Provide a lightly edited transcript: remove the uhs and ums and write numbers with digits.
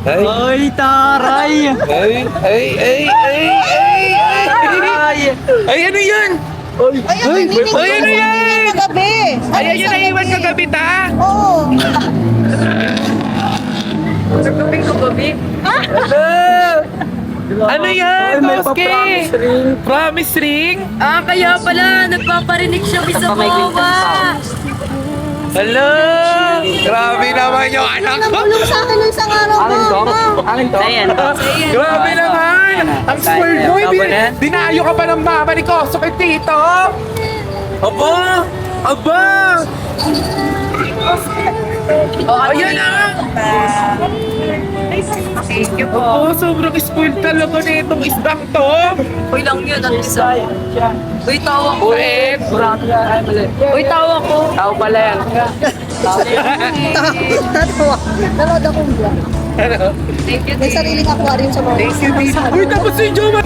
Ay, taray! Ay, ano yan? Ay, ano yan? Kagabi. Ay, yan yung naiwan kagabi, ta? Oo. Ano yan, Koske? Promise ring? Ah, kaya pala, nagpaparinig siya sa baba. Hello! Grabe naman yung anak ko! Tulong sa akin ng isang araw mo. Ayan. Grabe naman! Ang spoiled boy! Dinayo ka pa ng mama ni Koske, tito! Aba! Aba! Ayan na! Thank you po. Oo, sobrang spoiled talaga na itong isdang to! Uy lang yun, ang isa. Uy, tawa ko. Ulit! Uy, tawa ko. Tao pala yan. Natawa. Nanood akong vlog. Ano? Thank you, May sariling aquarium sa mga. Thank you, tito. Uy, tapos si Joma!